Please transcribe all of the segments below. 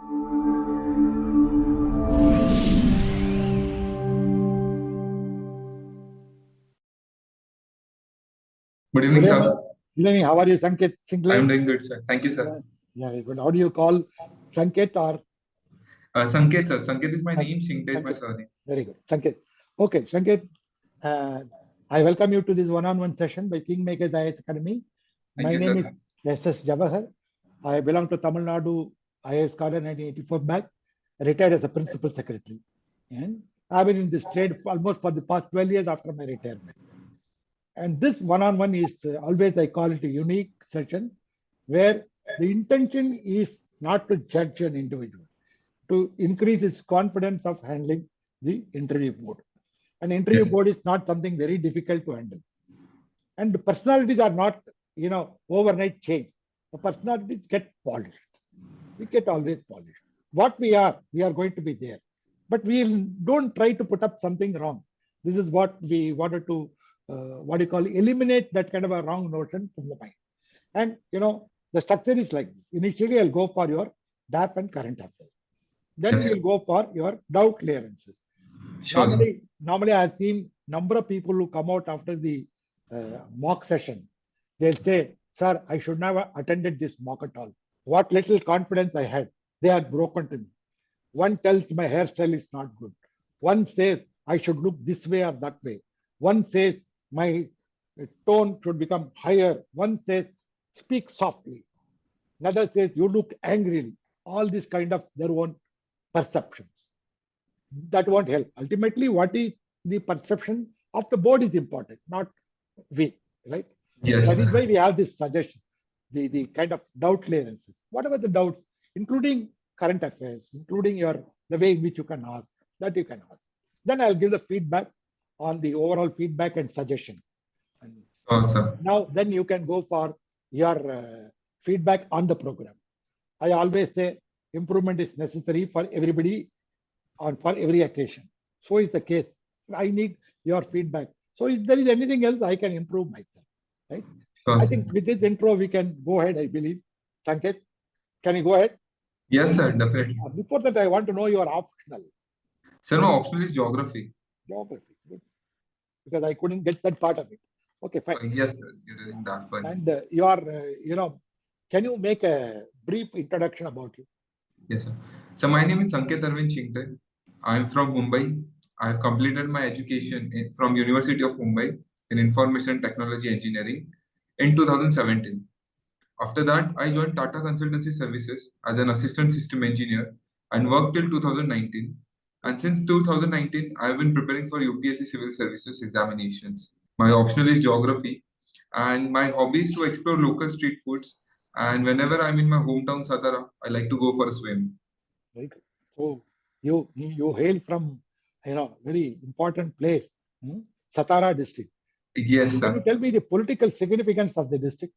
Good evening, sir. Good evening. How are you, Sanket? I'm doing good, sir. Thank you, sir. Yeah, good. How do you call Sanket or? Sanket, sir. Sanket is my name. Shingte is my surname. Very good. Sanket. Okay, Sanket. I welcome you to this one-on-one session by Kingmakers IAS Academy. My name is S.S. Jawahar. I belong to Tamil Nadu IAS cadre 1984 back, retired as a principal secretary. And I've been in this trade almost for the past 12 years after my retirement. And this one-on-one is always, I call it a unique session where the intention is not to judge an individual, to increase his confidence of handling the interview board. An interview board is not something very difficult to handle. And the personalities are not, overnight change. The personalities get polished. We get always polished. What we are going to be there. But we don't try to put up something wrong. This is what we wanted to eliminate that kind of a wrong notion from the mind. And, the structure is like this. Initially, I'll go for your DAP and current affairs. Then we'll go for your doubt clearances. Sure, normally, I've seen number of people who come out after the mock session. They'll say, sir, I should never attended this mock at all. What little confidence I had, they had broken to me. One tells my hairstyle is not good. One says I should look this way or that way. One says my tone should become higher. One says speak softly. Another says you look angrily. All this kind of their own perceptions. That won't help. Ultimately, what is the perception of the board is important, not we, right? Yes. That is why we have this suggestion, the kind of doubt clearances. Whatever the doubts, including current affairs, including the way in which you can ask, that you can ask. Then I'll give the feedback on the overall feedback and suggestion. Awesome. Now, then you can go for your feedback on the program. I always say improvement is necessary for everybody on for every occasion. So is the case. I need your feedback. So if there is anything else, I can improve myself. Right? Awesome. I think with this intro, we can go ahead, I believe. Sanket, can you go ahead? Yes, sir, definitely. Before that, I want to know your optional. Sir, my optional is geography. Geography, good. Because I couldn't get that part of it. Okay, fine. Yes, sir, you're doing that fine. And can you make a brief introduction about you? Yes, sir. So my name is Sanket Arvind Shingte. I'm from Mumbai. I've completed my education from University of Mumbai in Information Technology Engineering in 2017. After that, I joined Tata Consultancy Services as an assistant system engineer and worked till 2019. And since 2019, I've been preparing for UPSC Civil Services examinations. My optional is geography, and my hobby is to explore local street foods. And whenever I'm in my hometown, Satara, I like to go for a swim. Right. So you hail from very important place, Satara district. Yes, sir. Can you tell me the political significance of the district?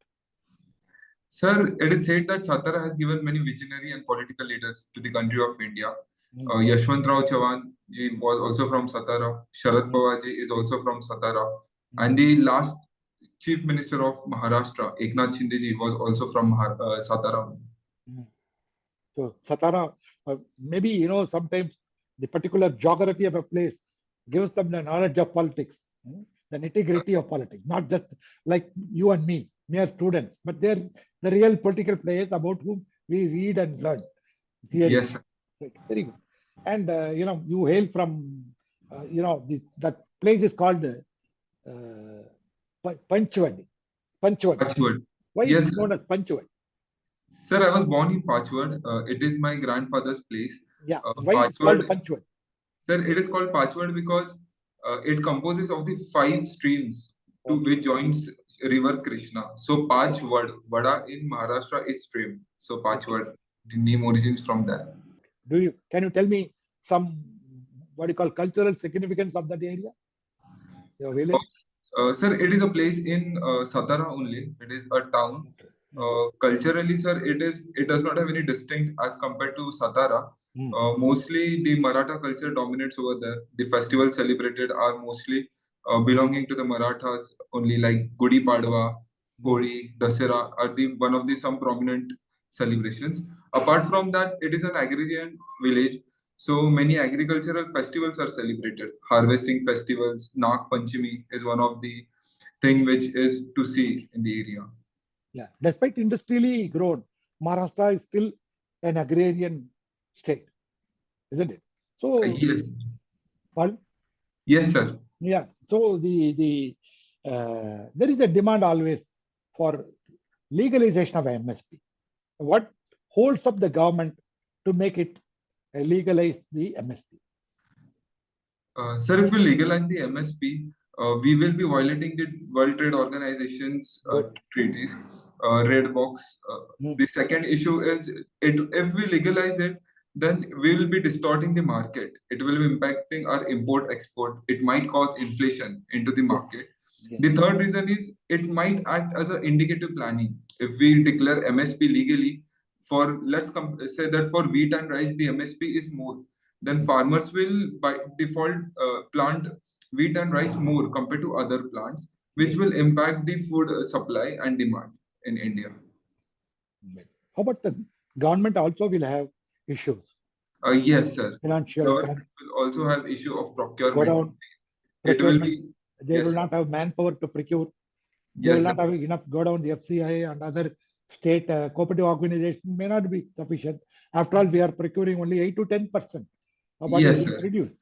Sir, it is said that Satara has given many visionary and political leaders to the country of India. Yashwantrao Chavan ji was also from Satara. Sharad Pawar ji is also from Satara. And the last Chief Minister of Maharashtra, Eknath Shinde ji, was also from Satara. So Satara, maybe sometimes the particular geography of a place gives them the knowledge of politics, the nitty-gritty of politics, not just like you and me, mere students, but they're the real political players about whom we read and learn. Yes, sir. Right. Very good. And you hail from that place is called Panchwad. Why is it known as Panchwad? Sir, I was born in Pachwad. It is my grandfather's place. Yeah. Why is it called Panchwad? Sir, it is called Pachwad because it composes of the 5 streams to which joins river Krishna. So Pachwad, Vada in Maharashtra is stream. So Pachwad, the name origins from there. Can you tell me some cultural significance of that area? Your village? Sir, it is a place in Satara only. It is a town. Culturally, sir, it does not have any distinct as compared to Satara. Mostly the Maratha culture dominates over there. The festivals celebrated are mostly belonging to the Marathas only, like Gudi Padwa, Holi, Dasera are some prominent celebrations. Apart from that, it is an agrarian village, so many agricultural festivals are celebrated. Harvesting festivals, Nag Panchami is one of the thing which is to see in the area. Yeah, despite industrially grown, Maharashtra is still an agrarian state, isn't it? So, Yes. pardon? Yes, sir. Yeah. So there is a demand always for legalization of MSP. What holds up the government to make it legalize the MSP? Sir, if we legalize the MSP, we will be violating the World Trade Organization's treaties, red box. The second issue is if we legalize it, then we will be distorting the market. It will be impacting our import-export. It might cause inflation into the market. Yes. The third reason is it might act as an indicative planning. If we declare MSP legally, for let's say that for wheat and rice, the MSP is more, then farmers will by default plant wheat and rice more compared to other plants, which will impact the food supply and demand in India. How about the government also will have issues? Yes, sir. Financial Government will also have issue of procurement. It will be. They will not have manpower to procure. They will not have enough. Go down the FCI and other state cooperative organization may not be sufficient. After all, we are procuring only 8 to 10% of what is being produced,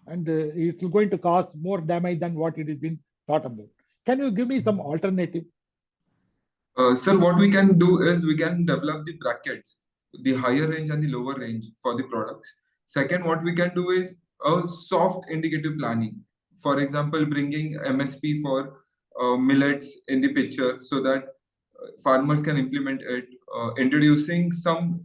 and it's going to cause more damage than what it has been thought about. Can you give me some alternative? Sir, what we can do is we can develop the brackets, the higher range and the lower range for the products. Second, what we can do is a soft indicative planning. For example, bringing MSP for millets in the picture so that farmers can implement it, introducing some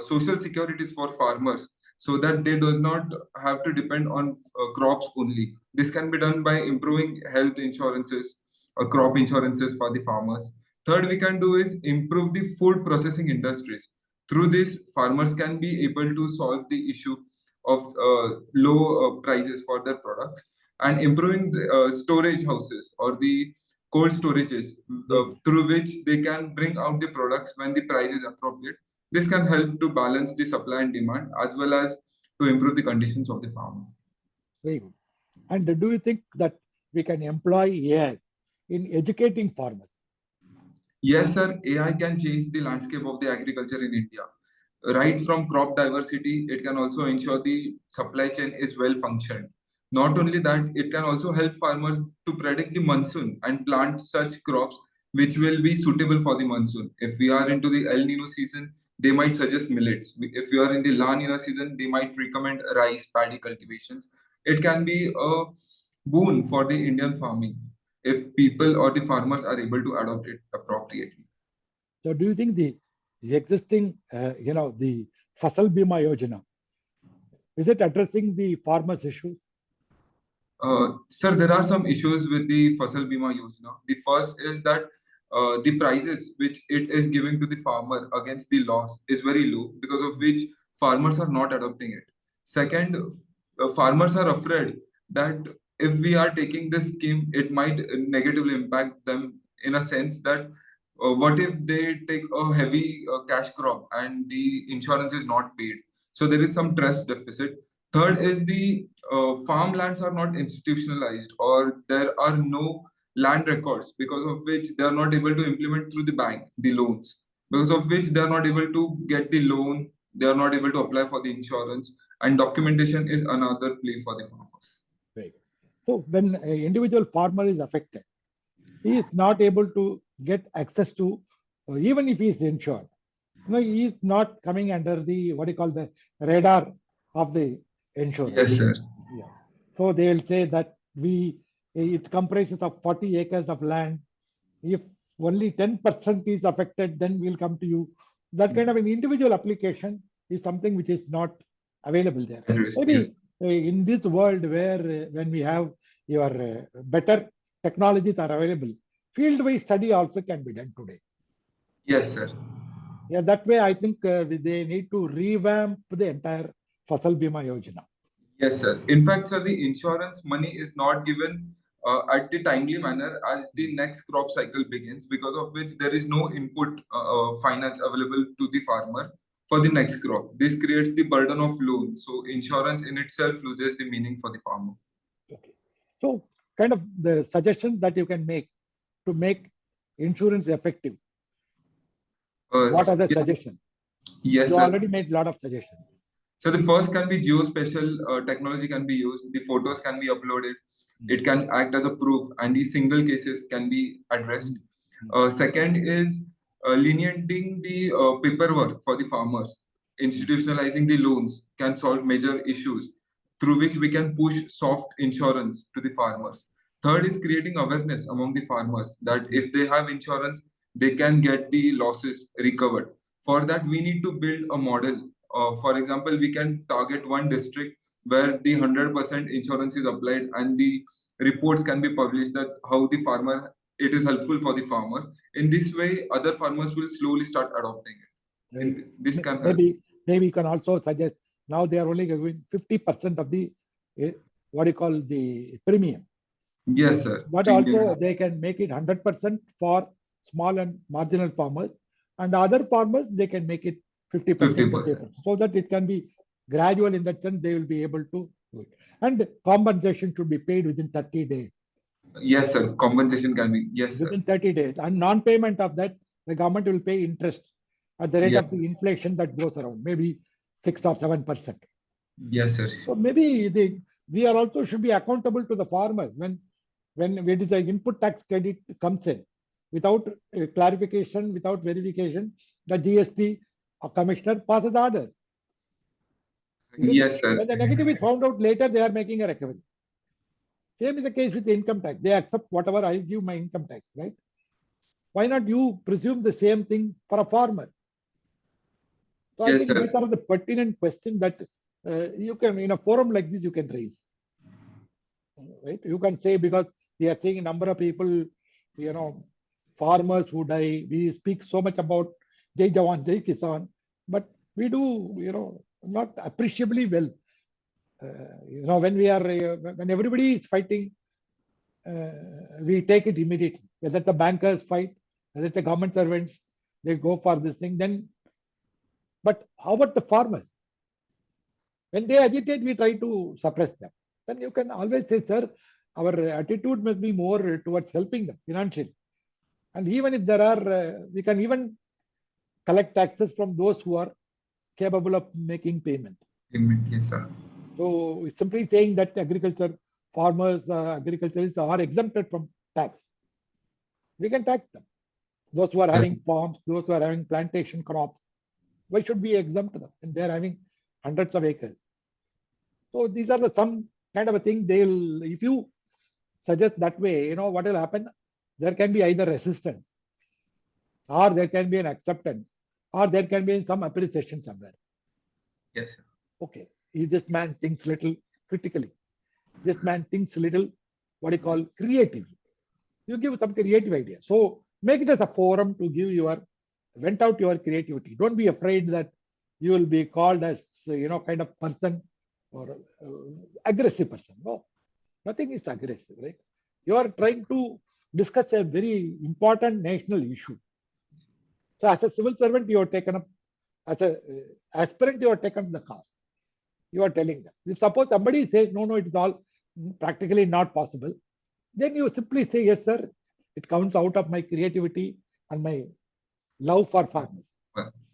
social securities for farmers so that they does not have to depend on crops only. This can be done by improving health insurances or crop insurances for the farmers. Third, we can do is improve the food processing industries. Through this, farmers can be able to solve the issue of low prices for their products, and improving the, storage houses or the cold storages through which they can bring out the products when the price is appropriate. This can help to balance the supply and demand as well as to improve the conditions of the farmer. Very good. And do you think that we can employ AI in educating farmers? Yes, sir. AI can change the landscape of the agriculture in India. Right from crop diversity, it can also ensure the supply chain is well functioned. Not only that, it can also help farmers to predict the monsoon and plant such crops which will be suitable for the monsoon. If we are into the El Nino season, they might suggest millets. If you are in the La Nina season, they might recommend rice, paddy cultivations. It can be a boon for the Indian farming if people or the farmers are able to adopt it appropriately. So do you think the existing, the Fasal Bima Yojana, is it addressing the farmers' issues? Sir, there are some issues with the Fasal Bima Yojana. The first is that the prices which it is giving to the farmer against the loss is very low, because of which farmers are not adopting it. Second, farmers are afraid that if we are taking this scheme, it might negatively impact them in a sense that what if they take a heavy cash crop and the insurance is not paid? So there is some trust deficit. Third is the farmlands are not institutionalized, or there are no land records, because of which they are not able to implement through the bank the loans, because of which they are not able to get the loan, they are not able to apply for the insurance, and documentation is another play for the farmers. Right. So when an individual farmer is affected, he is not able to get access to, even if he is insured. He is not coming under the the radar of the insurance. Yes, sir. Yeah. So they will say that it comprises of 40 acres of land. If only 10% is affected, then we'll come to you. That kind of an individual application is something which is not available there. Maybe in this world where when we have your better technologies are available, field-wise study also can be done today. Yes, sir. Yeah, that way I think they need to revamp the entire Fasal Bima Yojana. Yes, sir. In fact, sir, the insurance money is not given at the timely manner as the next crop cycle begins, because of which there is no input finance available to the farmer for the next crop. This creates the burden of loan. So insurance in itself loses the meaning for the farmer. Okay. So kind of the suggestions that you can make to make insurance effective. What are the suggestions? Yes, you sir. already made a lot of suggestions. So the first can be geospatial technology can be used. The photos can be uploaded. It can act as a proof, and the single cases can be addressed. Second is lenienting the paperwork for the farmers. Institutionalizing the loans can solve major issues through which we can push soft insurance to the farmers. Third is creating awareness among the farmers that if they have insurance, they can get the losses recovered. For that, we need to build a model. For example, we can target one district where the 100% insurance is applied and the reports can be published that how the farmer, it is helpful for the farmer. In this way, other farmers will slowly start adopting it. Right. This can help. Maybe you can also suggest now they are only giving 50% of the what you call the premium. Yes, sir. But also they can make it 100% for small and marginal farmers, and other farmers they can make it 50%, so that it can be gradual. In that sense, they will be able to do it. And compensation should be paid within 30 days. Yes, sir. Compensation can be, yes, within 30 days. And non-payment of that, the government will pay interest at the rate of the inflation that goes around, maybe 6 or 7%. Yes, sir. So maybe we are also should be accountable to the farmers when it is an input tax credit comes in without clarification, without verification, the GST commissioner passes orders. Yes, sir. When the negative is found out later, they are making a recovery. Same is the case with the income tax. They accept whatever I give my income tax, right? Why not you presume the same thing for a farmer? So I think these are the pertinent questions that you can, in a forum like this, you can raise. Right? You can say, because we are seeing a number of people, farmers who die. We speak so much about Jai Jawan, Jai Kisan, but we do, not appreciably well. When everybody is fighting, we take it immediately. Whether the bankers fight, whether the government servants, they go for this thing. But how about the farmers? When they agitate, we try to suppress them. Then you can always say, sir, our attitude must be more towards helping them financially. And even if there are, we can even collect taxes from those who are capable of making payment. Yes, sir. So simply saying that farmers, agriculturists are exempted from tax. We can tax them. Those who are having farms, those who are having plantation crops, why should we exempt them? And they're having hundreds of acres. So these are some kind of a thing. If you suggest that way, what will happen? There can be either resistance, or there can be an acceptance, or there can be some appreciation somewhere. Yes, sir. Okay. This man thinks little critically. This man thinks little, what you call, creatively. You give some creative idea. So make it as a forum to vent out your creativity. Don't be afraid that you will be called as, kind of person or aggressive person. No, nothing is aggressive, right? You are trying to discuss a very important national issue. So as a civil servant, you are taken up, as an aspirant, you are taken up the cause. You are telling them. If suppose somebody says, no, it is all practically not possible, then you simply say, yes, sir, it comes out of my creativity and my love for farmers.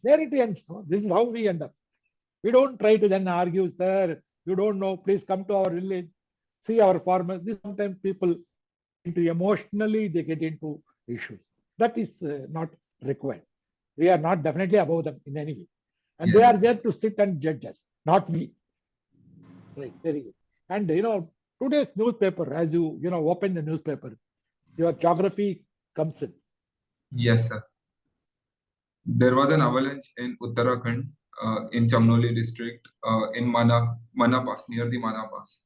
There it ends. This is how we end up. We don't try to then argue, sir, you don't know, please come to our village, see our farmers. Sometimes people emotionally, they get into issues. That is not required. We are not definitely above them in any way. And they are there to sit and judge us, not we. Right, very good. And today's newspaper, as you open the newspaper, your geography comes in. Yes, sir. There was an avalanche in Uttarakhand, in Chamnoli district, in Mana Pass, near the Mana Pass.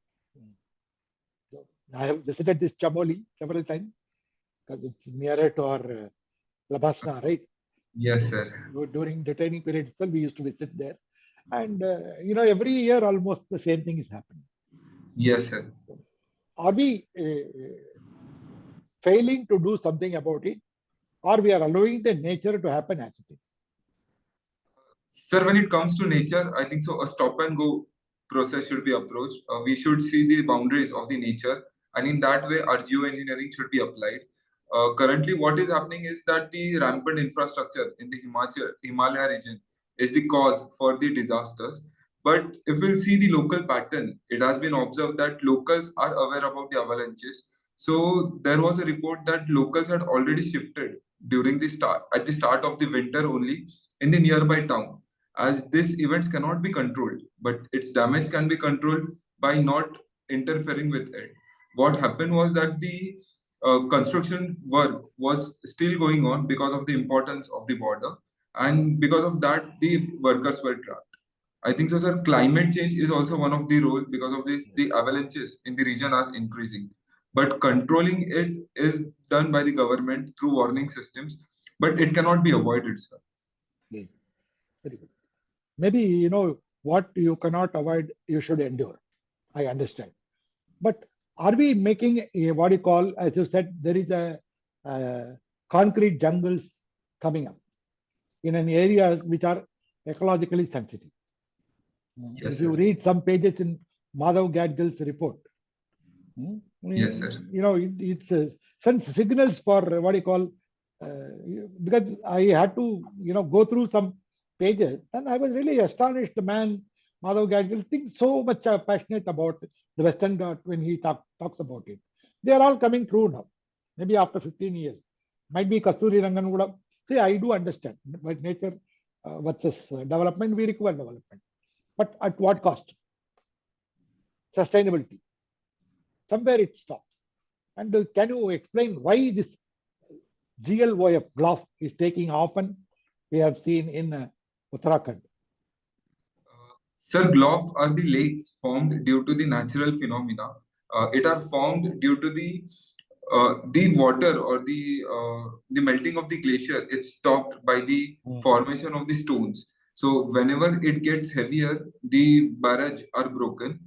I have visited this Chamoli several times because it's nearer to our Labasna, right? Yes, sir. During the training period itself, we used to visit there. And, every year almost the same thing is happening. Yes, sir. Are we failing to do something about it, or we are allowing the nature to happen as it is? Sir, when it comes to nature, I think so a stop and go process should be approached. We should see the boundaries of the nature, and in that way, our geoengineering should be applied. Currently, what is happening is that the rampant infrastructure in the Himalaya region is the cause for the disasters. But if we'll see the local pattern, it has been observed that locals are aware about the avalanches. So there was a report that locals had already shifted during the start at the start of the winter only in the nearby town, as these events cannot be controlled, but its damage can be controlled by not interfering with it. What happened was that the construction work was still going on because of the importance of the border, and because of that, the workers were trapped. I think so, sir. Climate change is also one of the roles. Because of this, the avalanches in the region are increasing. But controlling it is done by the government through warning systems, but it cannot be avoided, sir. Yes. Very good. Maybe, what you cannot avoid, you should endure. I understand. But are we making what you call, as you said, there is a concrete jungles coming up in an areas which are ecologically sensitive. Yes, if you sir. read some pages in Madhav Gadgil's report, Yes, sir. it's sends signals for what you call, because I had to, go through some pages, and I was really astonished. The man, Madhav Gadgil, thinks so much passionate about the Western Ghats when he talks about it. They are all coming true now, maybe after 15 years. Might be Kasturi Rangan would have. See, I do understand, but nature versus development, we require development. But at what cost? Sustainability. Somewhere it stops. And can you explain why this GLOF, GLOF is taking often? We have seen in Uttarakhand. Sir, GLOF are the lakes formed due to the natural phenomena. It are formed due to the water or the melting of the glacier. It's stopped by the formation of the stones. So whenever it gets heavier, the barrage are broken.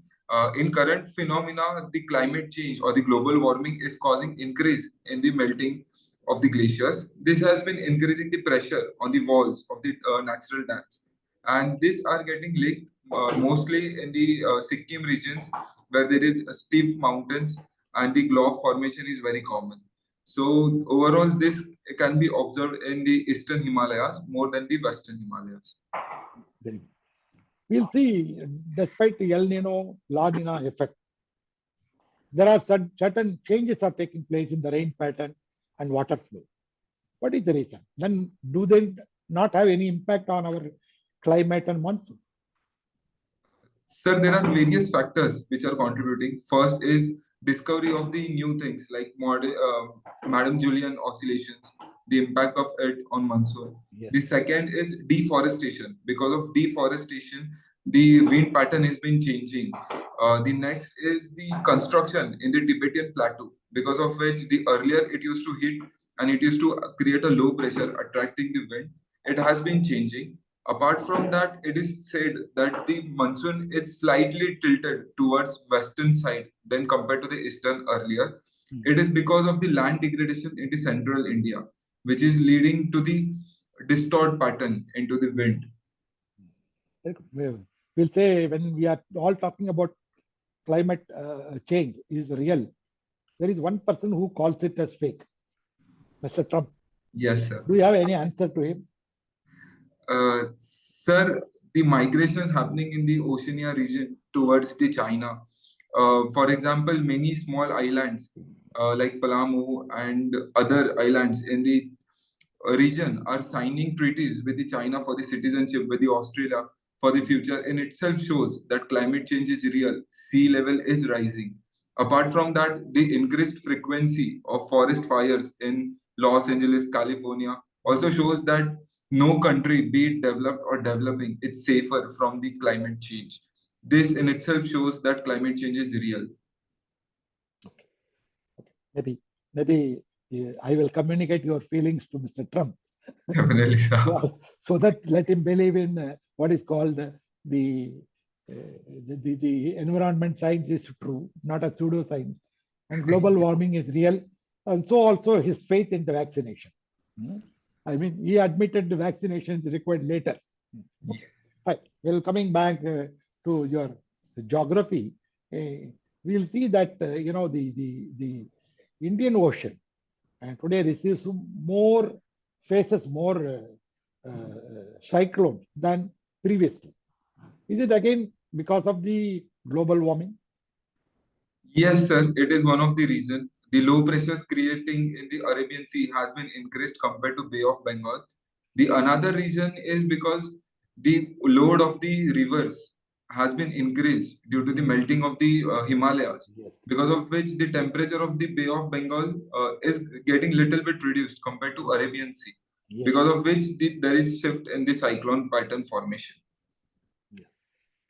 In current phenomena, the climate change or the global warming is causing increase in the melting of the glaciers. This has been increasing the pressure on the walls of the natural dams, and these are getting leaked mostly in the Sikkim regions, where there is steep mountains and the globe formation is very common. So overall, this can be observed in the eastern Himalayas more than the western Himalayas. We'll see, despite the El Nino, La Nina effect, there are certain changes are taking place in the rain pattern and water flow. What is the reason? Then do they not have any impact on our climate and monsoon? Sir, there are various factors which are contributing. First is discovery of the new things like Madame Julian oscillations, the impact of it on monsoon. Yes. The second is deforestation. Because of deforestation, the wind pattern has been changing. The next is the construction in the Tibetan plateau, because of which the earlier it used to hit and it used to create a low pressure attracting the wind. It has been changing. Apart from that, it is said that the monsoon is slightly tilted towards western side than compared to the eastern earlier. It is because of the land degradation in the central India, which is leading to the distort pattern into the wind. We'll say when we are all talking about climate change is real, there is one person who calls it as fake, Mr. Trump. Yes, sir. Do you have any answer to him? Sir, the migration is happening in the Oceania region towards the China. For example, many small islands like Palamu and other islands in the region are signing treaties with the China for the citizenship, with the Australia for the future. In itself shows that climate change is real. Sea level is rising. Apart from that, the increased frequency of forest fires in Los Angeles, California, also shows that no country, be it developed or developing, is safer from the climate change. This in itself shows that climate change is real. Okay. Maybe I will communicate your feelings to Mr. Trump. Definitely, sir. So that let him believe in what is called the environment science is true, not a pseudoscience, and global warming is real. and so also his faith in the vaccination. I mean, he admitted the vaccination is required later. Right. Well, coming back to your geography, we'll see that the Indian Ocean today receives faces more cyclones than previously. Is it again because of the global warming? Yes, sir. It is one of the reasons. The low pressures creating in the Arabian Sea has been increased compared to Bay of Bengal. The another reason is because the load of the rivers has been increased due to the melting of the Himalayas, Yes. because of which the temperature of the Bay of Bengal is getting little bit reduced compared to Arabian Sea, Yes. because of which there is shift in the cyclone pattern formation. Yeah.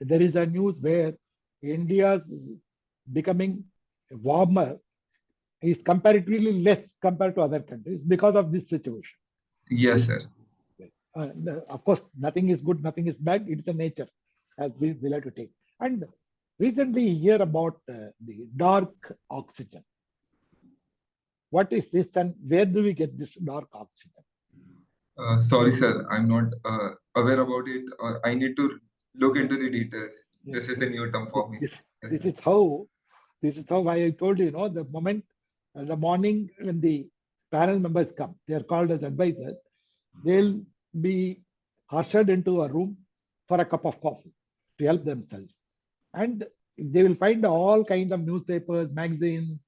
There is a news where India's becoming warmer is comparatively less compared to other countries because of this situation. Yes, sir. Of course, nothing is good, nothing is bad. It's a nature, as we will have to take. And recently, you hear about the dark oxygen. What is this, and where do we get this dark oxygen? Sorry, sir, I'm not aware about it, or I need to look into the details. This is the new term for me. This is how I told you, the moment, the morning when the panel members come, they are called as advisors, they'll be ushered into a room for a cup of coffee to help themselves. And they will find all kinds of newspapers, magazines,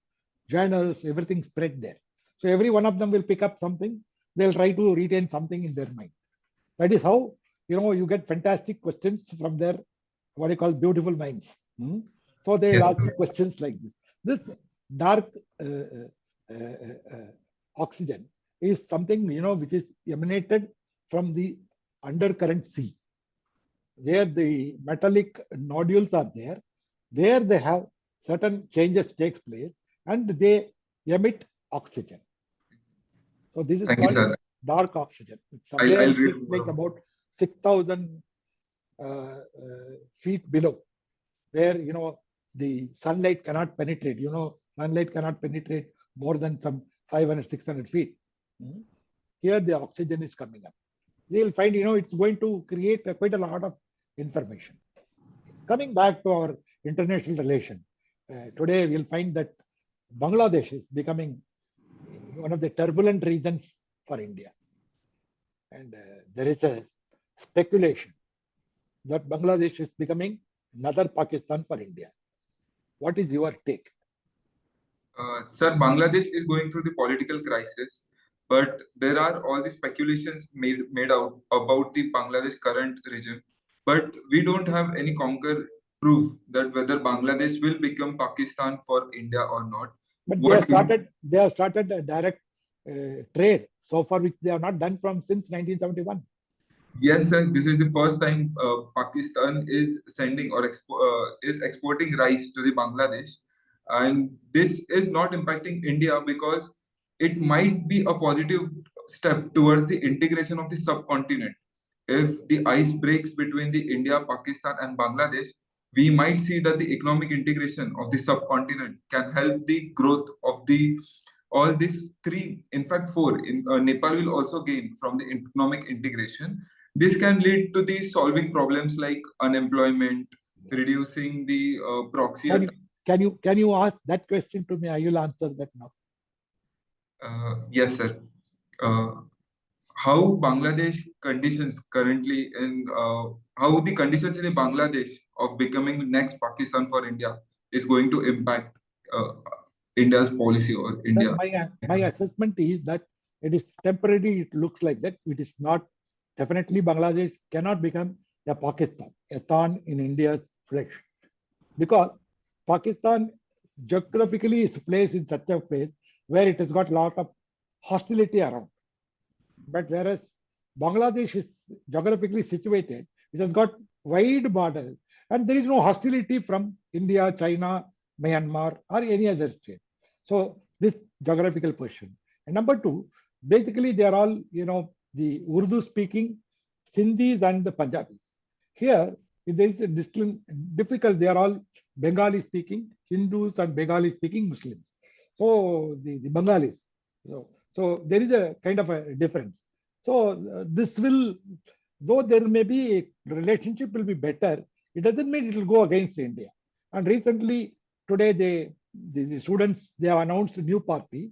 journals, everything spread there. So every one of them will pick up something. They'll try to retain something in their mind. That is how, you get fantastic questions from their, what you call, beautiful minds. So they will ask you questions like this. This dark oxygen is something, which is emanated from the undercurrent sea, where the metallic nodules are there. There they have certain changes takes place and they emit oxygen. So this is called dark oxygen. It's somewhere it takes place about 6,000 feet below, where the sunlight cannot penetrate. Sunlight cannot penetrate more than some 500, 600 feet. Here the oxygen is coming up. They'll find, it's going to create quite a lot of information. Coming back to our international relation, today we'll find that Bangladesh is becoming one of the turbulent regions for India. And there is a speculation that Bangladesh is becoming another Pakistan for India. What is your take? Sir, Bangladesh is going through the political crisis, but there are all the speculations made out about the Bangladesh current regime, but we don't have any concrete proof that whether Bangladesh will become Pakistan for India or not. But they have started a direct trade so far, which they have not done since 1971. Yes, sir. This is the first time Pakistan is sending or is exporting rice to the Bangladesh, and this is not impacting India because it might be a positive step towards the integration of the subcontinent. If the ice breaks between the India, Pakistan, and Bangladesh, we might see that the economic integration of the subcontinent can help the growth of the all these three, in fact four. Nepal will also gain from the economic integration. This can lead to the solving problems like unemployment, reducing the proxy. Can you ask that question to me? I will answer that now. Yes, sir. How Bangladesh conditions currently and how the conditions in Bangladesh of becoming next Pakistan for India is going to impact India's policy or India? My assessment is that it is temporary. It looks like that. It is not. Definitely, Bangladesh cannot become a Pakistan, a thorn in India's flesh, because Pakistan geographically is placed in such a place where it has got a lot of hostility around. But whereas Bangladesh is geographically situated, it has got wide borders, and there is no hostility from India, China, Myanmar, or any other state. So this geographical position. And number two, basically they are all, the Urdu speaking Sindhis and the Punjabis. Here, there is a difficult, they are all Bengali speaking Hindus and Bengali speaking Muslims. So the Bengalis. So there is a kind of a difference. So this will, though there may be a relationship will be better, it doesn't mean it will go against India. And recently, today, the students, they have announced a new party,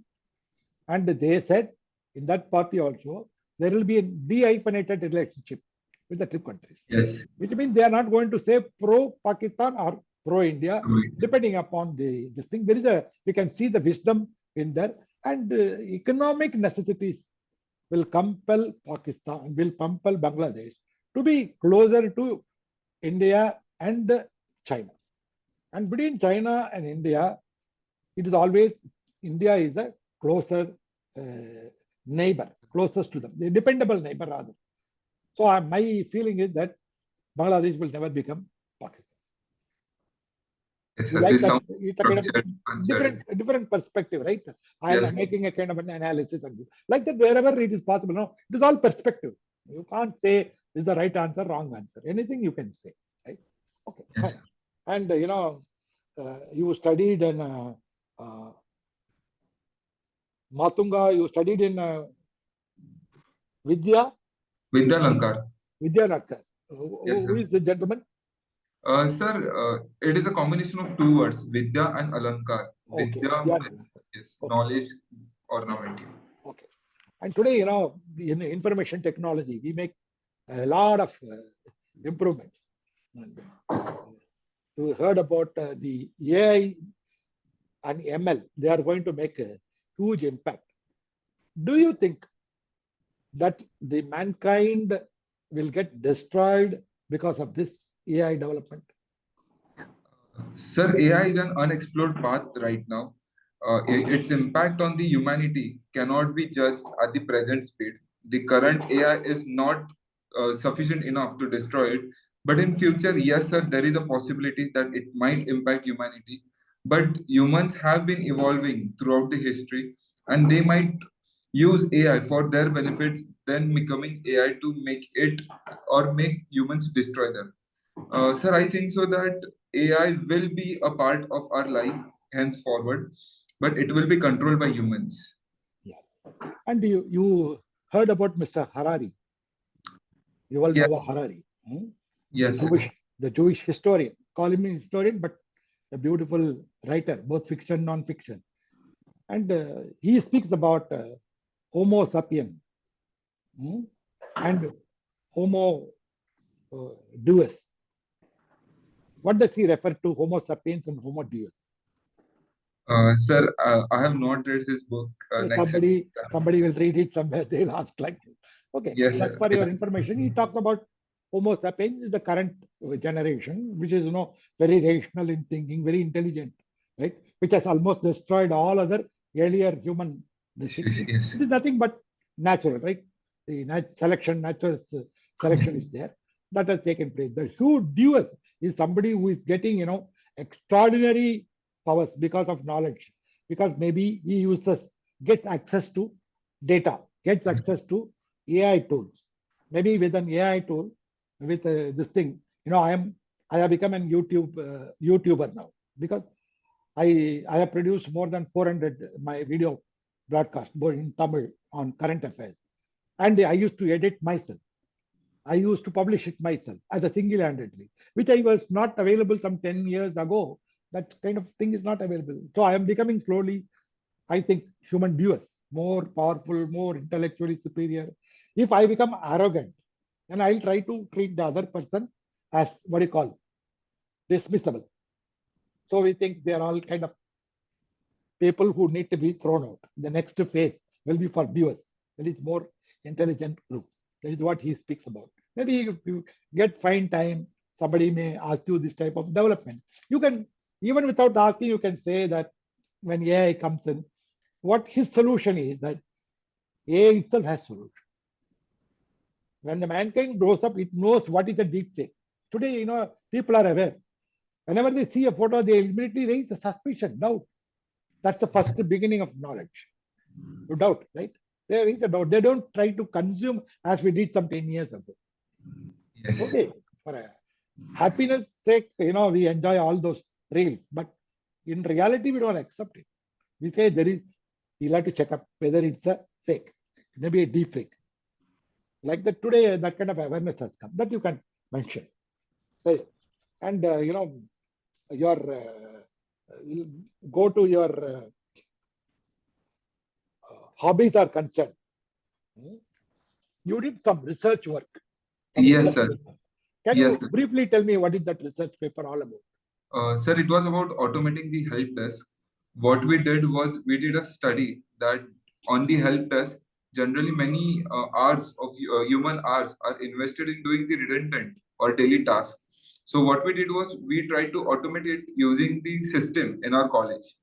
and they said in that party also, there will be a de-hyphenated relationship with the two countries. Yes. Which means they are not going to say pro-Pakistan or pro-India, depending upon this thing. There is we can see the wisdom in there, and economic necessities will compel Pakistan, will compel Bangladesh to be closer to India and China. And between China and India, it is always, India is a closer neighbor, closest to them, the dependable neighbor rather. So my feeling is that Bangladesh will never become Pakistan. Yes, You sir. like This that? sounds It's a kind of structured. different perspective, right? I Yes. am making a kind of an analysis and like that wherever it is possible. No, it is all perspective. You can't say this is the right answer, wrong answer. Anything you can say, right? Okay, Yes, fine. And you studied in Matunga. You studied in Vidya Lankar. Lankar. Yes, Who is the gentleman? Sir, it is a combination of two words, Vidya and Alankar. Okay. Vidya Yeah. means, yes, Okay. knowledge, ornament. Okay. And today, in information technology, we make a lot of improvements. And, you heard about the AI and ML. They are going to make a huge impact. Do you think that the mankind will get destroyed because of this AI development? Sir, AI is an unexplored path right now. Its impact on the humanity cannot be judged at the present speed. The current AI is not sufficient enough to destroy it. But in future, yes, sir, there is a possibility that it might impact humanity. But humans have been evolving throughout the history, and they might use AI for their benefits, then becoming AI to make it or make humans destroy them. Sir, I think so that AI will be a part of our life henceforward, but it will be controlled by humans. Yeah. And you heard about Mr. Harari. You all Yes, know Harari. yes, sir. The Jewish historian. Call him a historian, but a beautiful writer, both fiction, non-fiction. And he speaks about Homo sapien and Homo deus. What does he refer to Homo sapiens and Homo deus? Sir, I have not read his book. Somebody will read it somewhere. They'll ask like this. Okay, Yes, that's sir. for your information. He talks about Homo sapiens is the current generation, which is very rational in thinking, very intelligent, right? Which has almost destroyed all other earlier human Yes, yes. It is nothing but natural, right? The natural selection is there. That has taken place. The huge deus is somebody who is getting, extraordinary powers because of knowledge, because maybe he gets access to data, gets access to AI tools. Maybe with an AI tool, with this thing, I have become an YouTuber now because I have produced more than 400 my video broadcast, both in Tamil on current affairs, and I used to edit myself. I used to publish it myself as a single-handedly, which I was not available some 10 years ago. That kind of thing is not available. So I am becoming slowly, I think, human deus, more powerful, more intellectually superior. If I become arrogant, then I'll try to treat the other person as what you call dismissible. So we think they are all kind of people who need to be thrown out. The next phase will be for viewers. That is more intelligent group. That is what he speaks about. Maybe if you get fine time, somebody may ask you this type of development. You can, even without asking, you can say that when AI comes in, what his solution is that AI itself has solution. When the mankind grows up, it knows what is a deep fake. Today, people are aware. Whenever they see a photo, they immediately raise a suspicion, doubt. That's the first beginning of knowledge. No doubt, right? There is a doubt. They don't try to consume as we did some 10 years ago. Yes. Okay, for a happiness sake, we enjoy all those reels, but in reality, we don't accept it. we say you'll have to check up whether it's a fake, maybe a deep fake. Like that today, that kind of awareness has come that you can mention. Right? And your go to your hobbies are concerned. You did some research work. Yes, sir. Can you briefly tell me what is that research paper all about? Sir, it was about automating the help desk. What we did was we did a study that on the help desk, generally many hours of human hours are invested in doing the redundant or daily tasks. So what we did was we tried to automate it using the system in our college.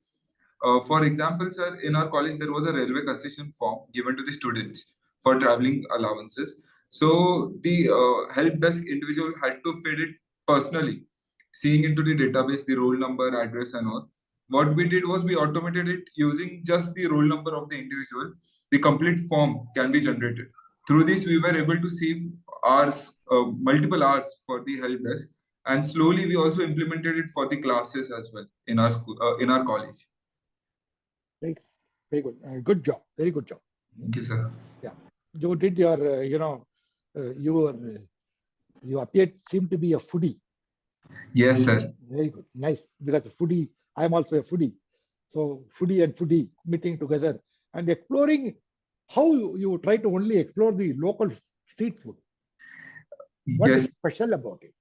For example, sir, in our college, there was a railway concession form given to the students for traveling allowances. So the help desk individual had to fill it personally, seeing into the database, the roll number, address, and all. What we did was we automated it using just the roll number of the individual. The complete form can be generated. Through this, we were able to save hours, multiple hours for the help desk, and slowly we also implemented it for the classes as well in our school, in our college. Thanks. Very good. Good job. Very good job. Thank you, sir. Yeah. You did your, you appeared, seemed to be a foodie. Yes, sir. Very good. Nice. Because a foodie, I'm also a foodie. So foodie and foodie meeting together and exploring how you try to only explore the local street food. What is special about it?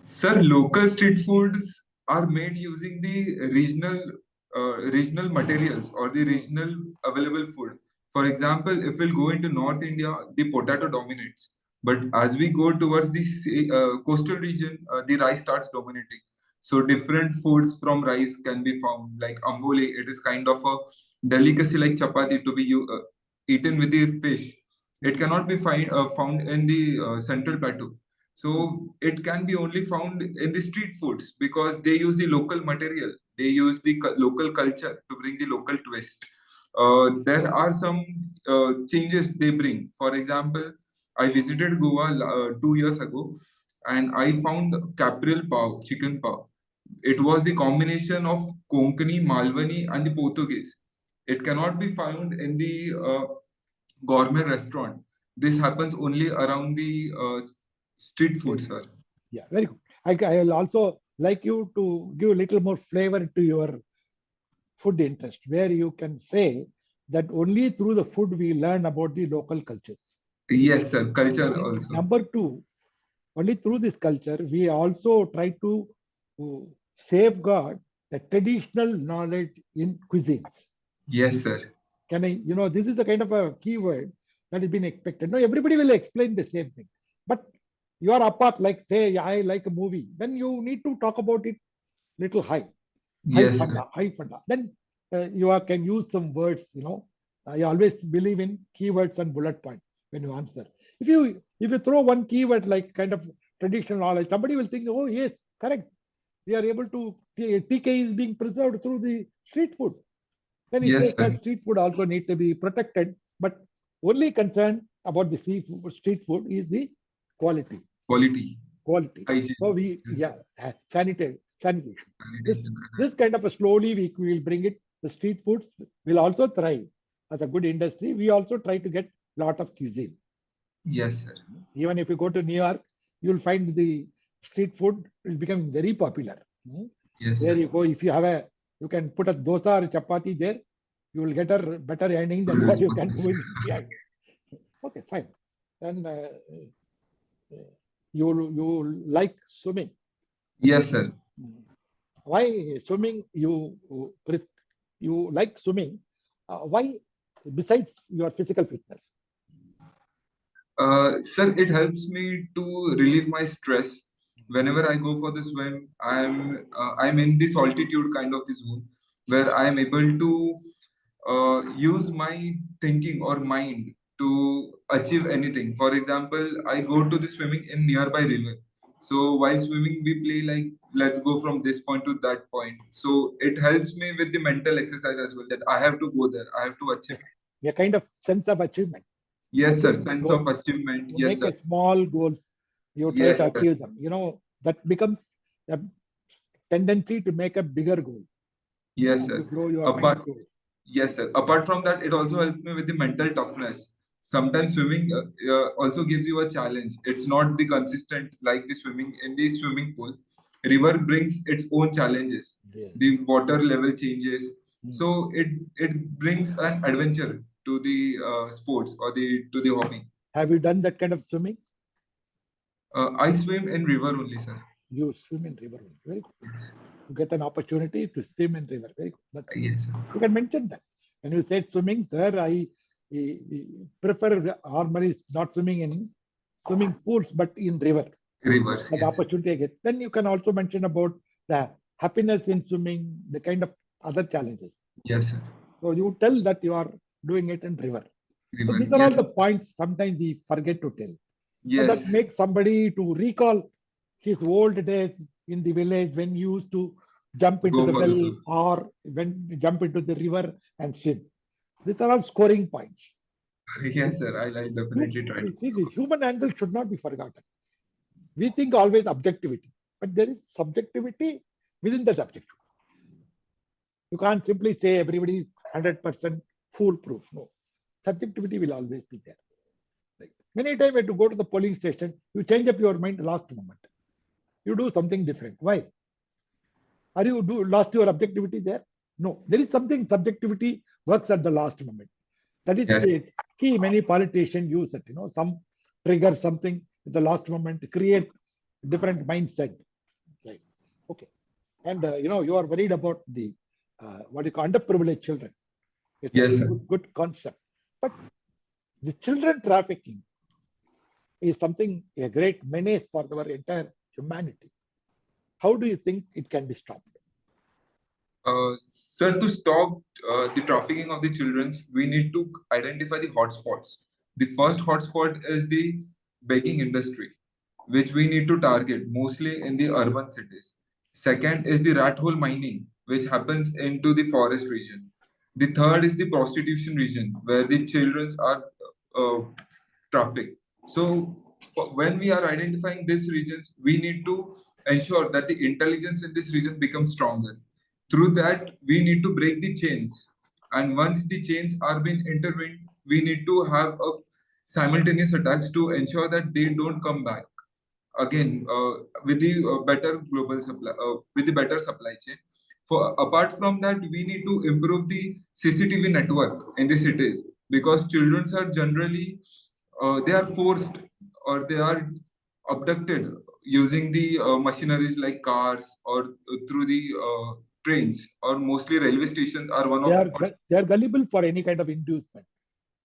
Sir, local street foods are made using the regional materials or the regional available food. For example, if we'll go into North India, the potato dominates. But as we go towards the coastal region, the rice starts dominating. So different foods from rice can be found, like amboli. It is kind of a delicacy like chapati to be eaten with the fish. It cannot be found in the central plateau. So it can be only found in the street foods because they use the local material. They use the local culture to bring the local twist. There are some changes they bring. For example, I visited Goa 2 years ago and I found capril pav, chicken pav. It was the combination of Konkani, Malwani and the Portuguese. It cannot be found in the gourmet restaurant. This happens only around the street food, sir. Yeah, very good. I will also like you to give a little more flavor to your food interest, where you can say that only through the food we learn about the local cultures. Yes, sir. Culture also. Number two, only through this culture, we also try to safeguard the traditional knowledge in cuisines. Yes, sir. Can I, this is the kind of a keyword that has been expected. No, everybody will explain the same thing. But you are apart, like say, I like a movie, then you need to talk about it little high. Yes, high funda. Then you can use some words, I always believe in keywords and bullet points when you answer. If you throw one keyword like kind of traditional knowledge, somebody will think, oh yes, correct. We are able to, TK is being preserved through the street food. Then it says that street food also need to be protected, but only concern about the street food is the quality. Quality. Hygiene. So sanitation. This kind of a slowly we will bring it. The street foods will also thrive as a good industry. We also try to get a lot of cuisine. Yes, sir. Even if you go to New York, you'll find the street food is becoming very popular. Yes. There you go. If you have you can put a dosa or chapati there, you will get a better earning than what you can do in India. Okay, fine. Then you like swimming. Yes, sir. Why swimming? You like swimming. Why? Besides your physical fitness. Sir, it helps me to relieve my stress. Whenever I go for the swim, I'm in this altitude kind of the zone where I am able to use my thinking or mind to achieve anything. For example, I go to the swimming in nearby river. So while swimming, we play like, let's go from this point to that point. So it helps me with the mental exercise as well, that I have to go there. I have to achieve. A kind of sense of achievement. Yes, sir. Sense of achievement. You yes, make sir. A small goals. You try to achieve them. That becomes a tendency to make a bigger goal. Yes, sir. To grow your mind. Yes, sir. Apart from that, it also helps me with the mental toughness. Sometimes swimming also gives you a challenge. It's not the consistent like the swimming in the swimming pool. River brings its own challenges. Yes. The water level changes, Hmm. so it brings an adventure to the sports or the hobby. Have you done that kind of swimming? I swim in river only, sir. You swim in river only. Very good. You get an opportunity to swim in river. Very good. That's good. Yes, sir. You can mention that. When you said swimming, sir, I prefer normally not swimming in swimming pools, but in river. Rivers. That Yes. opportunity I get. Then you can also mention about the happiness in swimming, the kind of other challenges. Yes, sir. So you tell that you are doing it in river. So River. these are all Yes. the points sometimes we forget to tell. So Yes. that makes somebody to recall his old days in the village when he used to jump into Go the for well the or when you jump into the river and swim. These are all scoring points. Yes, sir. I'll definitely try to. See, this human angle should not be forgotten. We think always objectivity, but there is subjectivity within that objectivity. You can't simply say everybody is 100% foolproof. No, subjectivity will always be there. Like many times when you go to the polling station, you change up your mind last moment. You do something different. Why? Are you lost your objectivity there? No, there is something subjectivity works at the last moment. That is Yes. the key. Many politicians use it. Some trigger something at the last moment to create different mindset. Right. Okay. And you are worried about the what you call underprivileged children. It's Yes, a sir. good concept. But the children trafficking is something a great menace for our entire humanity. How do you think it can be stopped? Sir, to stop the trafficking of the children, we need to identify the hotspots. The first hotspot is the begging industry, which we need to target mostly in the urban cities. Second is the rat hole mining, which happens into the forest region. The third is the prostitution region, where the children are uh, trafficked. So, when we are identifying these regions, we need to ensure that the intelligence in this region becomes stronger. Through that, we need to break the chains. And once the chains are being intervened, we need to have a simultaneous attacks to ensure that they don't come back again with the better global supply with the better supply chain. For apart from that, we need to improve the CCTV network in the cities, because children are generally they are forced or they are abducted using the machineries like cars or through the trains, or mostly railway stations are one of. They are gullible for any kind of inducement.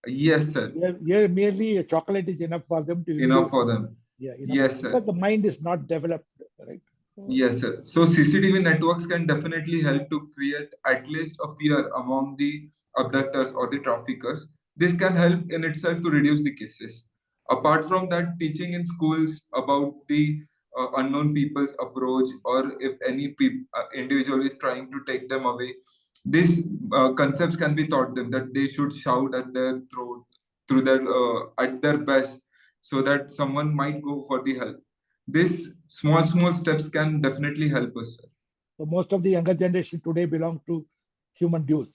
Yes, sir. Merely a chocolate is enough for them to Enough for them. Yeah, Yes, sir. Because the mind is not developed, right? Yes, sir. So CCTV networks can definitely help to create at least a fear among the abductors or the traffickers. This can help in itself to reduce the cases. Apart from that, teaching in schools about the unknown people's approach, or if any individual is trying to take them away, these concepts can be taught them, that they should shout at their throat through their at their best, so that someone might go for the help. These small steps can definitely help us, sir. So most of the younger generation today belong to human dues.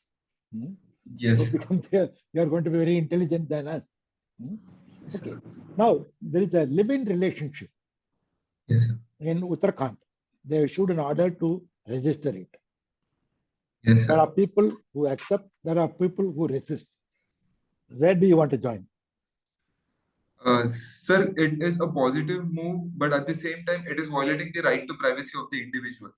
Yes. So they are going to be very intelligent than us. Yes, okay. sir. Now there is a live-in relationship. Yes, sir. In Uttarakhand. They issued an order to register it. Yes, sir. There are people who accept. There are people who resist. Where do you want to join? Sir, it is a positive move, but at the same time, it is violating the right to privacy of the individual.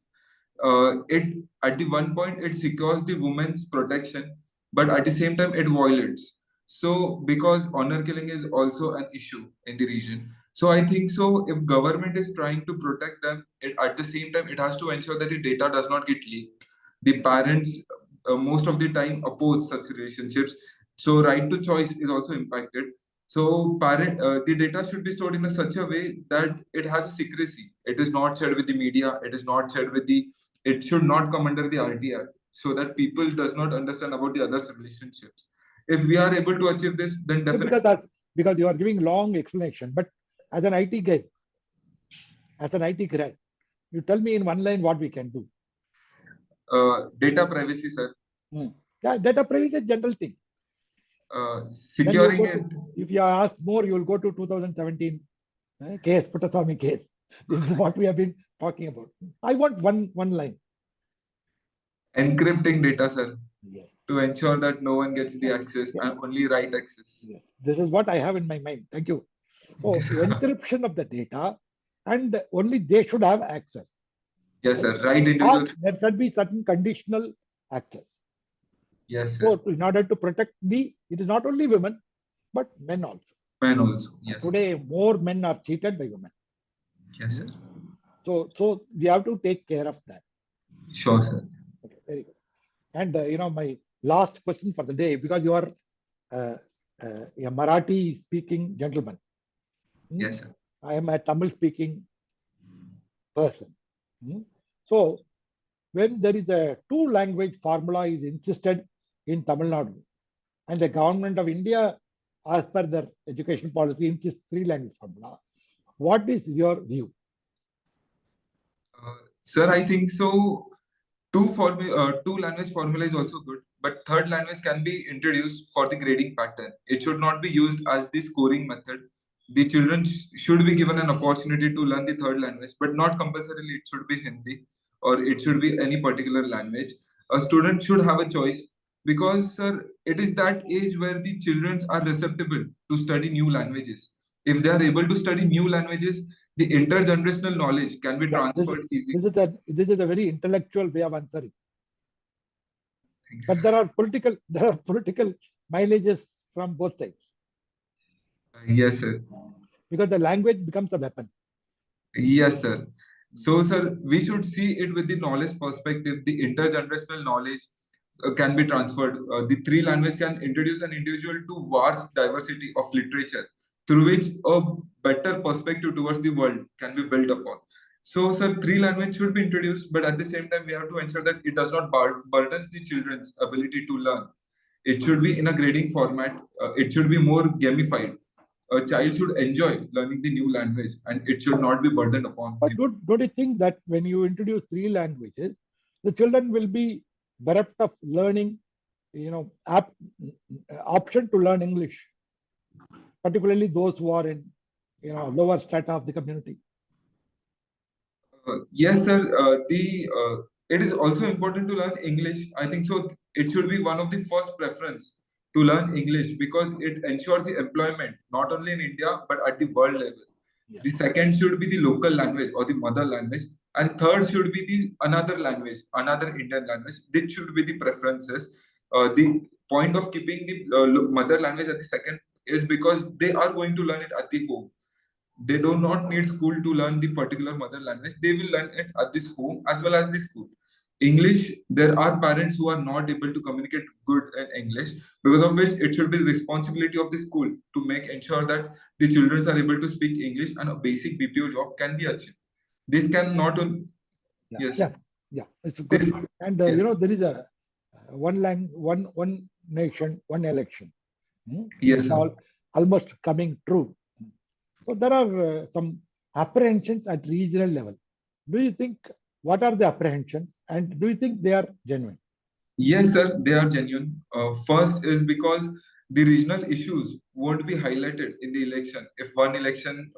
It at the one point it secures the woman's protection, but at the same time it violates. So because honor killing is also an issue in the region. So I think so if government is trying to protect them, at the same time it has to ensure that the data does not get leaked. The parents most of the time oppose such relationships. So right to choice is also impacted. So the data should be stored in such a way that it has a secrecy. It is not shared with the media. It is not shared with the. It should not come under the RTR, so that people does not understand about the other relationships. If we are able to achieve this, then definitely. Because you are giving long explanation, but as an IT guy, as an IT grad, you tell me in one line what we can do. Data privacy, sir. Yeah, data privacy is a general thing. Securing it. If you ask more, you will go to 2017 case, Puttaswamy case. This is what we have been talking about. I want one line. Encrypting data, sir. Yes. To ensure that no one gets the access and only write access. Yes. This is what I have in my mind. Thank you. So encryption of the data, and only they should have access. Yes, sir. Right individuals. There should be certain conditional access. Yes, sir. So in order to protect it is not only women, but men also. Men also, yes. Today, more men are cheated by women. Yes, sir. So we have to take care of that. Sure, sir. Okay, very good. And my last question for the day, because you are a Marathi speaking gentleman. Yes, sir. I am a Tamil speaking person. So when there is a two-language formula is insisted in Tamil Nadu, and the government of India, as per their education policy, insists three-language formula, what is your view? Sir, I think so. Two-language formula is also good, but third language can be introduced for the grading pattern. It should not be used as the scoring method. The children should be given an opportunity to learn the third language, but not compulsorily it should be Hindi or it should be any particular language. A student should have a choice because, sir, it is that age where the children are receptible to study new languages. If they are able to study new languages, the intergenerational knowledge can be transferred easily. This is a very intellectual way of answering. But there are political mileages from both sides. Yes, sir. Because the language becomes a weapon. Yes, sir. So, sir, we should see it with the knowledge perspective. The intergenerational knowledge can be transferred. The three language can introduce an individual to vast diversity of literature, through which a better perspective towards the world can be built upon. So, sir, three language should be introduced, but at the same time, we have to ensure that it does not burden the children's ability to learn. It should be in a grading format. It should be more gamified. A child should enjoy learning the new language, and it should not be burdened upon but him. Don't you think that when you introduce three languages, the children will be bereft of learning, option to learn English, particularly those who are in, lower strata of the community? Yes, sir. It is also important to learn English. I think so. It should be one of the first preference to learn English because it ensures the employment not only in India but at the world level. Yes. The second should be the local language or the mother language, and third should be the another language, another Indian language. This should be the preferences. The point of keeping the mother language at the second is because they are going to learn it at the home. They do not need school to learn the particular mother language. They will learn it at this home as well as the school. English, there are parents who are not able to communicate good in English, because of which it should be the responsibility of the school to make ensure that the children are able to speak English and a basic BPO job can be achieved. This can not only... Yes. Yeah. It's good. And yes. There is a one nation, one election. Yes, almost coming true. So there are some apprehensions at regional level. Do you think, what are the apprehensions, and do you think they are genuine? Yes, sir, they are genuine. First is because the regional issues won't be highlighted in the election if one nation,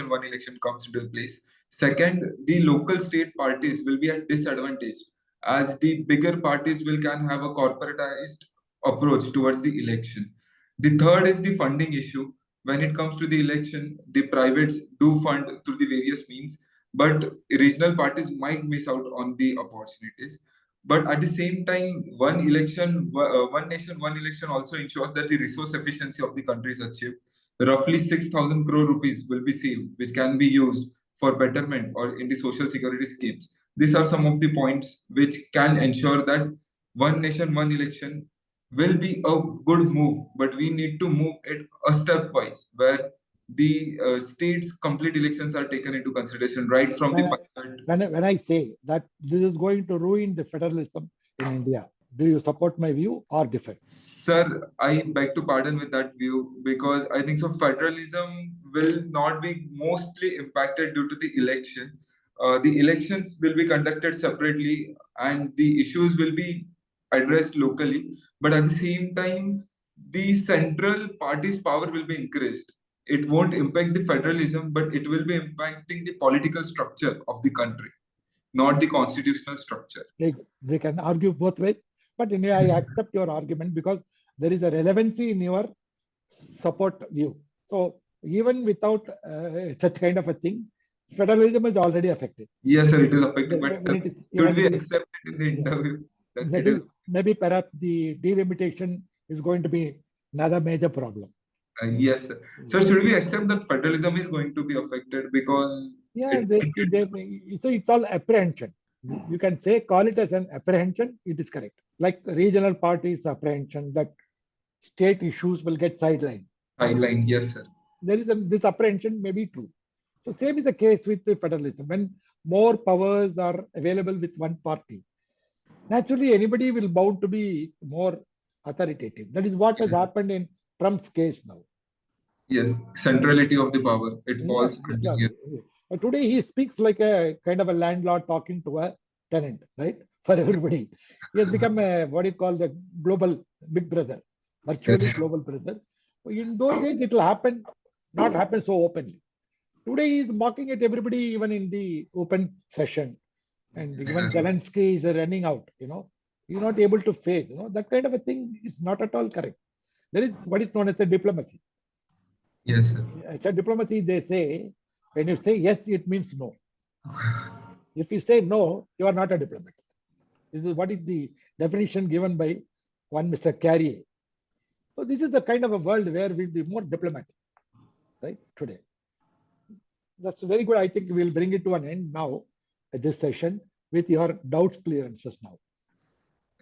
one election comes into place. Second, the local state parties will be at disadvantage as the bigger parties can have a corporatized approach towards the election. The third is the funding issue. When it comes to the election, the privates do fund through the various means, but regional parties might miss out on the opportunities. But at the same time, one nation, one election also ensures that the resource efficiency of the country is achieved. Roughly 6,000 crore rupees will be saved, which can be used for betterment or in the social security schemes. These are some of the points which can ensure that one nation, one election will be a good move, but we need to move it a stepwise, where the state's complete elections are taken into consideration right from the when I say that this is going to ruin the federalism in India, do you support my view or differ? Sir, I beg to pardon with that view, because I think so federalism will not be mostly impacted due to the election. The elections will be conducted separately and the issues will be addressed locally, but at the same time, the central party's power will be increased. It won't impact the federalism, but it will be impacting the political structure of the country, not the constitutional structure. They can argue both ways, but anyway, I accept your argument because there is a relevancy in your support view. So even without such kind of a thing, federalism is already affected. Yes, sir, it is affecting, but should we accept it in the Yeah. interview? That it is Maybe perhaps the delimitation is going to be another major problem. yes, sir. So should we accept that federalism is going to be affected because Yeah, so it's all apprehension. You can say call it as an apprehension. It is correct. Like regional parties apprehension that state issues will get sidelined. Sideline, yes, sir. There is this apprehension may be true. So same is the case with the federalism. When more powers are available with one party, naturally anybody will bound to be more authoritative. That is what has happened in Trump's case now. Yes, centrality of the power. It falls. Yeah. Today he speaks like a kind of a landlord talking to a tenant, right? For everybody. He has become a what you call the global big brother, virtually global brother. In those days it will happen, not happen so openly. Today he is mocking at everybody, even in the open session. And even Zelensky is running out, he's not able to face, that kind of a thing is not at all correct. There is what is known as a diplomacy. Yes, sir. It's a diplomacy, they say, when you say yes, it means no. If you say no, you are not a diplomat. This is what is the definition given by one Mr. Carrier. So this is the kind of a world where we'll be more diplomatic, right, today. That's very good. I think we'll bring it to an end now at this session with your doubts clearances now.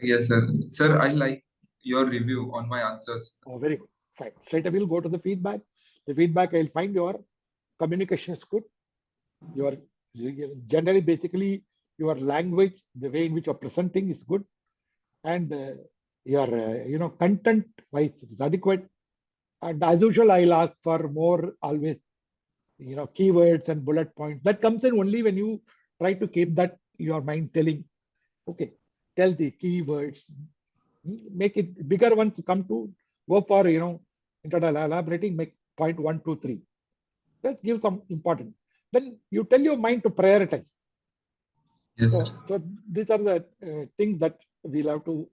Yes, sir. Sir, I like your review on my answers. Oh, very good. Fine. Straight away, we'll go to the feedback. The feedback, I'll find your communication is good. Your generally, basically, your language, the way in which you're presenting is good. And your content-wise is adequate. And as usual, I'll ask for more always, keywords and bullet points. That comes in only when you try to keep that your mind telling, okay, tell the keywords, make it bigger ones to come to, go for, instead of elaborating, make point 1, 2, 3. Let's give some important. Then you tell your mind to prioritize. Yes, sir. So these are the things that we'll have to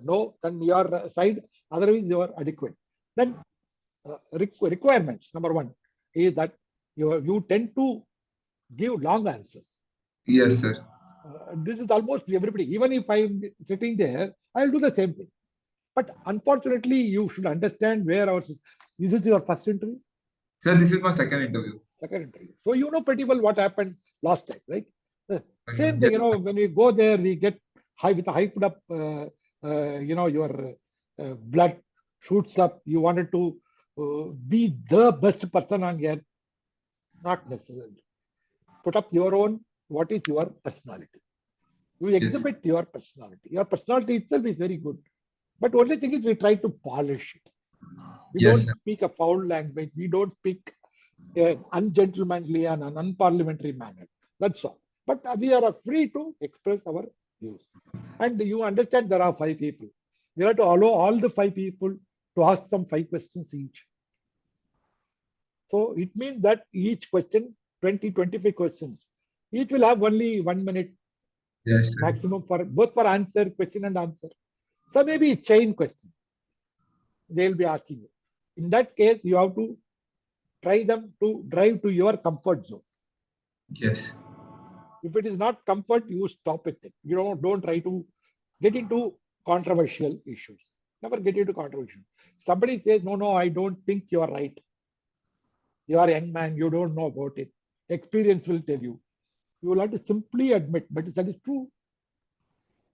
know. Then your side, otherwise you are adequate. Then requirements, number one, is that you tend to give long answers. Yes, sir. This is almost everybody. Even if I'm sitting there, I'll do the same thing. But unfortunately, you should understand where this is your first interview? Sir, this is my second interview. Second interview. So you know pretty well what happened last time, right? Same thing, when we go there, we get hyped up, your blood shoots up. You wanted to be the best person on earth. Not necessarily. Put up your own, what is your personality? You exhibit your personality. Your personality itself is very good. But only thing is we try to polish it. We don't speak a foul language. We don't speak ungentlemanly and an unparliamentary manner. That's all. But we are free to express our views. And you understand there are 5 people. We have to allow all the 5 people to ask some 5 questions each. So it means that each question, 20, 25 questions, each will have only 1 minute maximum for both for answer, question and answer. So maybe chain question. They'll be asking you. In that case, you have to try them to drive to your comfort zone. Yes. If it is not comfort, you stop with it. You don't try to get into controversial issues. Never get into controversial. Somebody says, no, I don't think you are right. You are a young man, you don't know about it. Experience will tell you. You will have to simply admit, but that is true.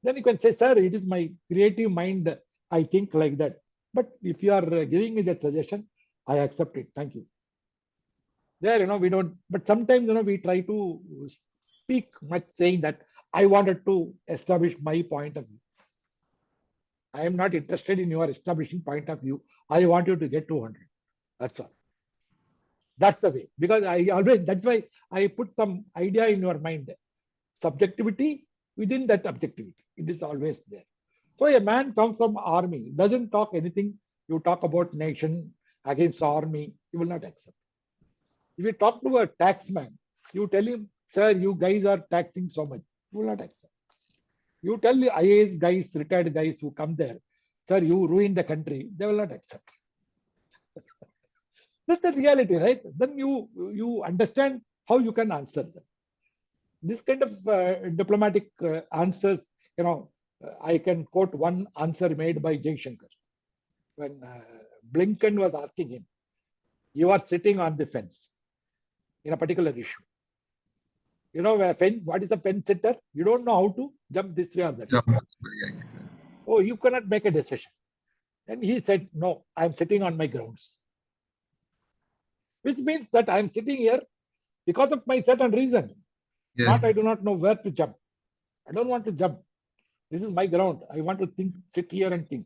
Then you can say, sir, it is my creative mind. I think like that. But if you are giving me that suggestion, I accept it. Thank you. There, we don't, but sometimes, we try to speak much saying that I wanted to establish my point of view. I am not interested in your establishing point of view. I want you to get 200. That's all. That's the way. Because that's why I put some idea in your mind. Subjectivity within that objectivity. It is always there. So a man comes from army, doesn't talk anything. You talk about nation against army, he will not accept. If you talk to a taxman, you tell him, sir, you guys are taxing so much, he will not accept. You tell the IAS guys, retired guys who come there, sir, you ruin the country, they will not accept. That's the reality, right? Then you understand how you can answer them. This kind of diplomatic answers, I can quote one answer made by Jaishankar when Blinken was asking him, you are sitting on the fence in a particular issue. You know, what is a fence sitter? You don't know how to jump this way or that. Oh, you cannot make a decision. And he said, no, I'm sitting on my grounds. Which means that I'm sitting here because of my certain reason. Yes. Not I do not know where to jump. I don't want to jump. This is my ground. I want to think, sit here and think.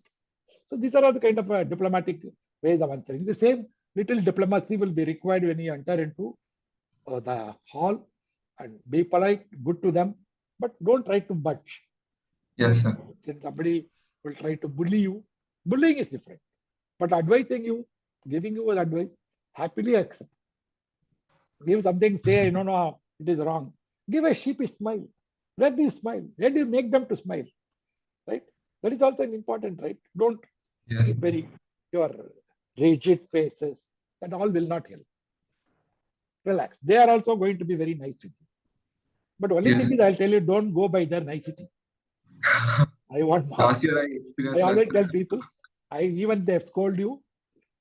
So these are all the kind of diplomatic ways of answering. The same little diplomacy will be required when you enter into the hall and be polite, good to them, but don't try to budge. Yes, sir. Then somebody will try to bully you. Bullying is different. But advising you, giving you an advice, happily accept. Give something, say, no, it is wrong. Give a sheepish smile. Let me smile. Let me make them to smile. Right? That is also an important, right? Don't keep your rigid faces. That all will not help. Relax. They are also going to be very nice with you. But only thing is, I'll tell you, don't go by their nicety. I want more. Last year I always tell people, even they scold you,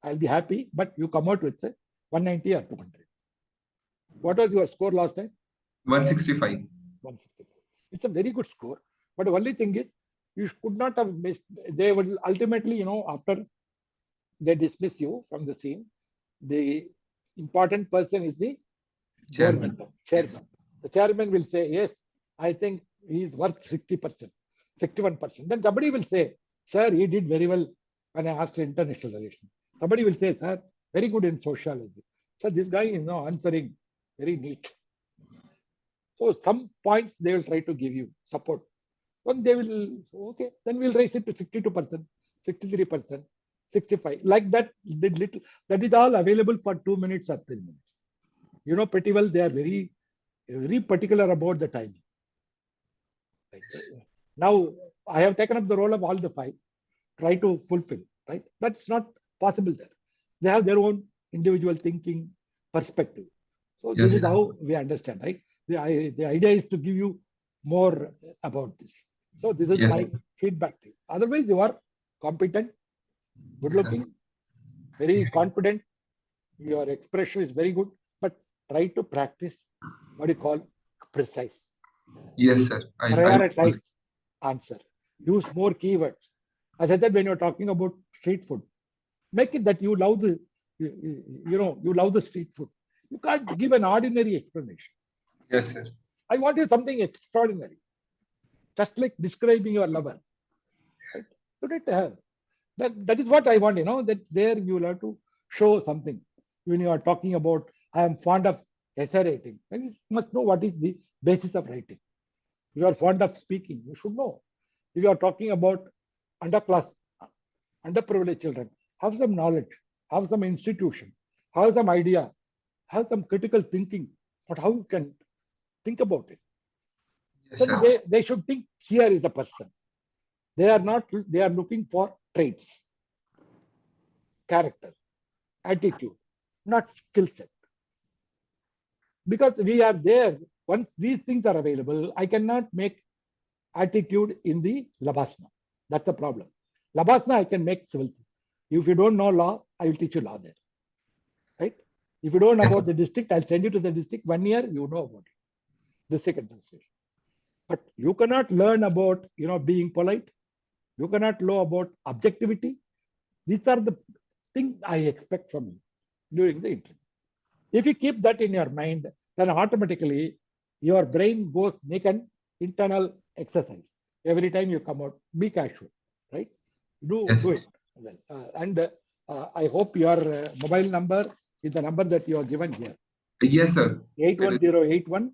I'll be happy, but you come out with 190 or 200. What was your score last time? 165. 165. It's a very good score. But the only thing is, you could not have missed. They will ultimately, after they dismiss you from the scene, the important person is the chairman. Yes. The chairman will say, yes, I think he is worth 60%, 61%. Then somebody will say, sir, he did very well when I asked international relations. Somebody will say, sir, very good in sociology. So this guy is now answering very neat. So some points they will try to give you support. Then they will, okay, then we'll raise it to 62%, 63%, 65%. Like that, that is all available for 2 minutes or 3 minutes. You know pretty well they are very, very particular about the timing. Right. Now, I have taken up the role of all the 5, try to fulfill, right? That's not possible there. They have their own individual thinking perspective. So this is how we understand, right? The idea is to give you more about this. So this is my feedback to you. Otherwise, you are competent, good looking, very confident. Your expression is very good, but try to practice what you call precise. Yes, sir. Prioritize answer. Use more keywords. As I said, when you're talking about street food, make it that you love the, you love the street food. You can't give an ordinary explanation. Yes, sir. I want you something extraordinary. Just like describing your lover. Right? Put it that is what I want, that there you will have to show something. When you are talking about, I am fond of essay writing, then you must know what is the basis of writing. If you are fond of speaking, you should know. If you are talking about underclass, underprivileged children, have some knowledge, have some institution, have some idea, have some critical thinking, but how you can think about it. Yes, then they should think here is the person. They are looking for traits, character, attitude, not skill set. Because we are there, once these things are available, I cannot make attitude in the Labasna. That's the problem. Labasna, I can make civil. If you don't know law, I will teach you law there. Right? If you don't know about the district, I'll send you to the district. 1 year, you know about it. District administration. But you cannot learn about, being polite. You cannot know about objectivity. These are the things I expect from you during the interview. If you keep that in your mind, then automatically your brain goes make an internal exercise. Every time you come out, be casual, right? Do it well. And I hope your mobile number is the number that you are given here. Yes, sir. 81081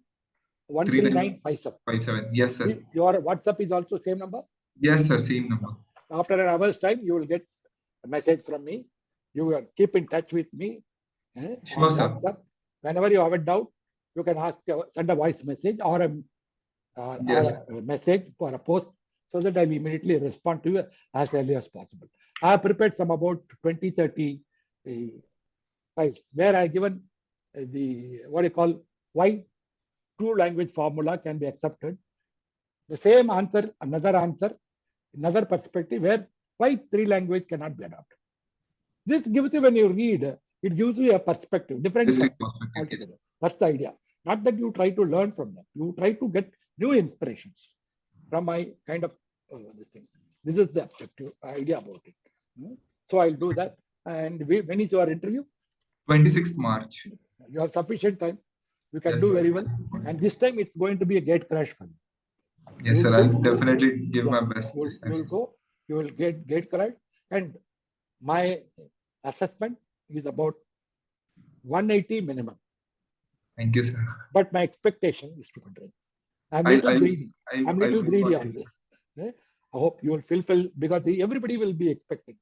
13957. Yes, sir. Your WhatsApp is also same number? Yes, sir. Same number. After an hour's time, you will get a message from me. You will keep in touch with me. Sure, on sir. WhatsApp. Whenever you have a doubt, you can send a voice message or Yes. a message or a post, so that I will immediately respond to you as early as possible. I have prepared some about 20-30 files where I have given why true language formula can be accepted. The same answer, another perspective where why three language cannot be adopted. This gives you, when you read, it gives you a perspective, different perspective altogether. That's the idea. Not that you try to learn from them. You try to get new inspirations from my kind of this thing. This is the objective idea about it. So I'll do that. And when is your interview? 26th March. You have sufficient time. You can do very well. And this time it's going to be a gate crash for you. Yes, sir. I'll definitely give my best. You will go. You will get gate crash. And my assessment is about 180 minimum. Thank you, sir. But my expectation is 200. I'm little greedy. I'm little greedy on this. I hope you will fulfill, because everybody will be expecting.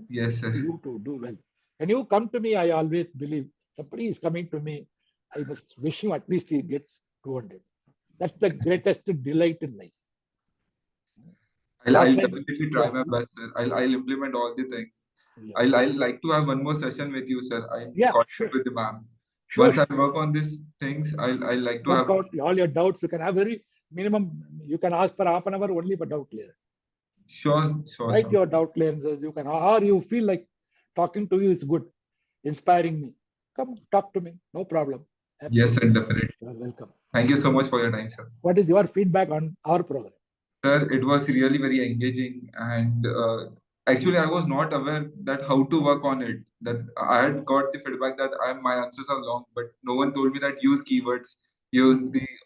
Yes, sir. You to do well. When you come to me, I always believe somebody is coming to me. I must wish him at least he gets 200. That's the greatest delight in life. I'll definitely try my best, sir. I'll implement all the things. I'll like to have one more session with you, sir. I'm contact with the ma'am. Once I work on these things, I'll like to work out all your doubts. You can have very minimum. You can ask for half an hour only for doubt clear. Sure. Write your doubt clearances. You can, or you feel like talking to you is good, inspiring me. Come talk to me. No problem. Absolutely. Yes, sir, definitely. You're welcome. Thank you so much for your time, sir. What is your feedback on our program? Sir, it was really very engaging, and actually I was not aware that how to work on it. That I had got the feedback that my answers are long, but no one told me that use keywords,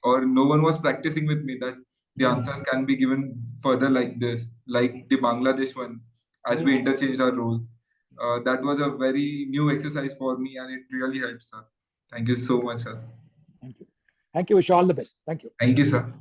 or no one was practicing with me that the answers can be given further like this, like the Bangladesh one, as we interchanged our role. That was a very new exercise for me, and it really helped, sir. Thank you so much, sir. Thank you. Thank you. Wish you all the best. Thank you. Thank you, sir.